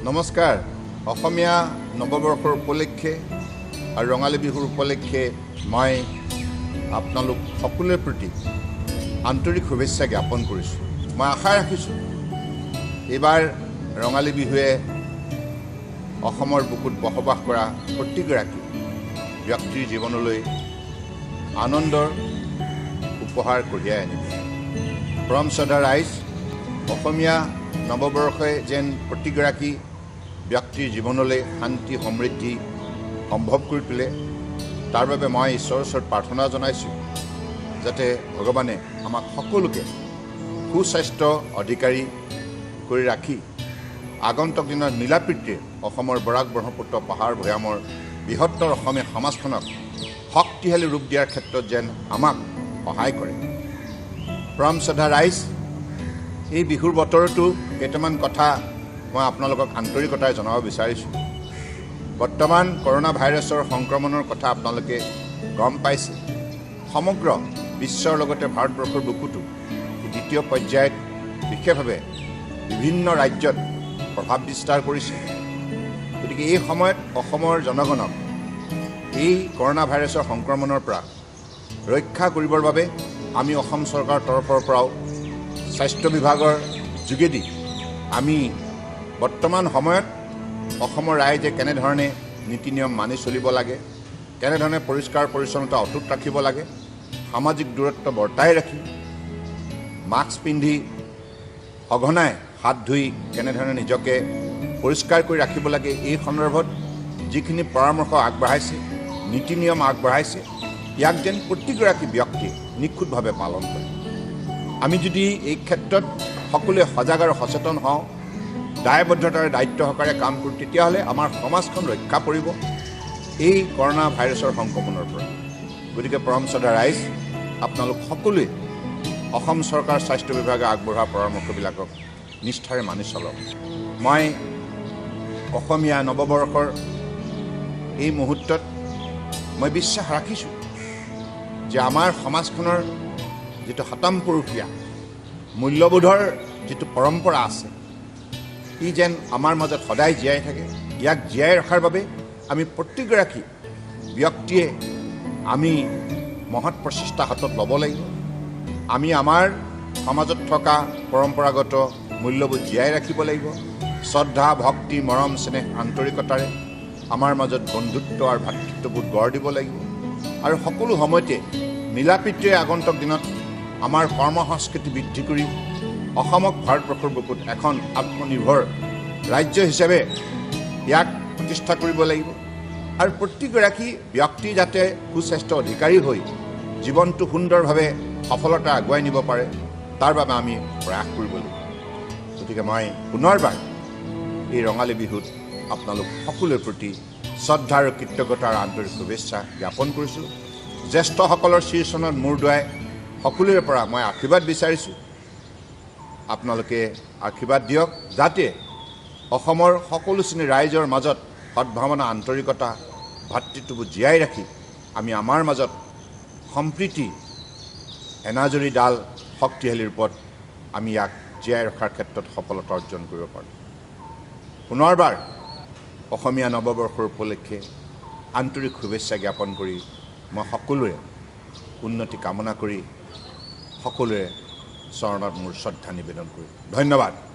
নমস্কাৰ। অসমীয়া নৱবৰ্ষৰ উপলক্ষে আৰু ৰঙালী বিহুৰ উপলক্ষে মই আপোনালোক সকলোৰে প্ৰতি আন্তৰিক শুভেচ্ছা জ্ঞাপন কৰিছোঁ। মই আশা ৰাখিছোঁ এইবাৰ ৰঙালী বিহুৱে অসমৰ বুকুত বসবাস কৰা প্ৰতিগৰাকী ব্যক্তিৰ জীৱনলৈ আনন্দৰ উপহাৰ কঢ়িয়াই আনিব। পৰম শ্ৰদ্ধা ৰাইজ, অসমীয়া নৱবৰ্ষই যেন প্ৰতিগৰাকী ব্যক্তিৰ জীৱনলৈ শান্তি সমৃদ্ধি সম্ভৱ কৰি তোলে, তাৰ বাবে মই ঈশ্বৰৰ ওচৰত প্ৰাৰ্থনা জনাইছোঁ যাতে ভগৱানে আমাক সকলোকে সুস্বাস্থ্য অধিকাৰী কৰি ৰাখি আগন্তুক দিনত মিলাপ্ৰীতিৰে অসমৰ বৰাক ব্ৰহ্মপুত্ৰ পাহাৰ ভৈয়ামৰ বৃহত্তৰ অসমীয়া সমাজখনক শক্তিশালী ৰূপ দিয়াৰ ক্ষেত্ৰত যেন আমাক সহায় কৰে। পৰম শ্ৰদ্ধা ৰাইজ, এই বিহুৰ বতৰতো কেইটামান কথা মই আপোনালোকক আন্তৰিকতাৰে জনাব বিচাৰিছোঁ। বৰ্তমান কৰোনা ভাইৰাছৰ সংক্ৰমণৰ কথা আপোনালোকে গম পাইছে। সমগ্ৰ বিশ্বৰ লগতে ভাৰতবৰ্ষৰ বুকুতো দ্বিতীয় পৰ্যায়ত বিশেষভাৱে বিভিন্ন ৰাজ্যত প্ৰভাৱ বিস্তাৰ কৰিছে। গতিকে এই সময়ত অসমৰ জনগণক এই কৰোনা ভাইৰাছৰ সংক্ৰমণৰ পৰা ৰক্ষা কৰিবৰ বাবে আমি অসম চৰকাৰৰ তৰফৰ পৰাও স্বাস্থ্য বিভাগৰ যোগেদি আমি বৰ্তমান সময়ত অসমৰ ৰাইজে কেনেধৰণে নীতি নিয়ম মানি চলিব লাগে, কেনেধৰণে পৰিষ্কাৰ পৰিচ্ছন্নতা অটুট ৰাখিব লাগে, সামাজিক দূৰত্ব বৰ্তাই ৰাখি মাস্ক পিন্ধি সঘনাই হাত ধুই কেনেধৰণে নিজকে পৰিষ্কাৰ কৰি ৰাখিব লাগে, এই সন্দৰ্ভত যিখিনি পৰামৰ্শ আগবঢ়াইছে, নীতি নিয়ম আগবঢ়াইছে, ইয়াক যেন প্ৰতিগৰাকী ব্যক্তিয়ে নিখুঁতভাৱে পালন কৰে। আমি যদি এই ক্ষেত্ৰত সকলোৱে সজাগ আৰু সচেতন হওঁ, দায়বদ্ধতাৰে দায়িত্ব সহকাৰে কাম কৰোঁ, তেতিয়াহ'লে আমাৰ সমাজখন ৰক্ষা পৰিব এই কৰোনা ভাইৰাছৰ সংক্ৰমণৰ পৰা। গতিকে পৰম শ্ৰদ্ধা ৰাইজ, আপোনালোক সকলোৱে অসম চৰকাৰৰ স্বাস্থ্য বিভাগে আগবঢ়োৱা পৰামৰ্শবিলাকক নিষ্ঠাৰে মানি চলক। মই অসমীয়া নৱবৰ্ষৰ এই মুহূৰ্তত মই বিশ্বাস ৰাখিছোঁ যে আমাৰ সমাজখনৰ যিটো শতমপুৰুষীয়া মূল্যবোধৰ যিটো পৰম্পৰা আছে, ই যেন আমাৰ মাজত সদায় জীয়াই থাকে। ইয়াক জীয়াই ৰখাৰ বাবে আমি প্ৰতিগৰাকী ব্যক্তিয়ে আমি মহৎ প্ৰচেষ্টা হাতত ল'ব লাগিব। আমি আমাৰ সমাজত থকা পৰম্পৰাগত মূল্যবোধ জীয়াই ৰাখিব লাগিব। শ্ৰদ্ধা, ভক্তি, মৰম, স্নেহ, আন্তৰিকতাৰে আমাৰ মাজত বন্ধুত্ব আৰু ভাতৃত্ববোধ গঢ় দিব লাগিব। আৰু সকলো সময়তে মিলাপ্ৰীতিৰে আগন্তুক দিনত আমাৰ কৰ্ম সংস্কৃতি বৃদ্ধি কৰি অসমক ভাৰতবৰ্ষৰ বুকুত এখন আত্মনিৰ্ভৰ ৰাজ্য হিচাপে ইয়াক প্ৰতিষ্ঠা কৰিব লাগিব। আৰু প্ৰতিগৰাকী ব্যক্তি যাতে সুস্বাস্থ্য অধিকাৰী হৈ জীৱনটো সুন্দৰভাৱে সফলতা আগুৱাই নিব পাৰে, তাৰ বাবে আমি প্ৰয়াস কৰিব লাগিব। গতিকে মই পুনৰবাৰ এই ৰঙালী বিহুত আপোনালোক সকলোৰে প্ৰতি শ্ৰদ্ধা আৰু কৃতজ্ঞতাৰ আন্তৰিক শুভেচ্ছা জ্ঞাপন কৰিছোঁ। জ্যেষ্ঠসকলৰ শীৰ্ষণত মূৰ দোৱাই সকলোৰে পৰা মই আশীৰ্বাদ বিচাৰিছোঁ। আপোনালোকে আশীৰ্বাদ দিয়ক যাতে অসমৰ সকলো শ্ৰেণীৰ ৰাইজৰ মাজত সদ্ভাৱনা, আন্তৰিকতা, ভাতৃত্ববোধ জীয়াই ৰাখি আমি আমাৰ মাজত সম্প্ৰীতি এনাজৰী ডাল শক্তিশালী ৰূপত আমি ইয়াক জীয়াই ৰখাৰ ক্ষেত্ৰত সফলতা অৰ্জন কৰিব পাৰোঁ। পুনৰবাৰ অসমীয়া নৱবৰ্ষৰ উপলক্ষে আন্তৰিক শুভেচ্ছা জ্ঞাপন কৰি মই সকলোৰে উন্নতি কামনা কৰি সকলোৰে চৰণত মোৰ শ্ৰদ্ধা নিবেদন কৰোঁ। ধন্যবাদ।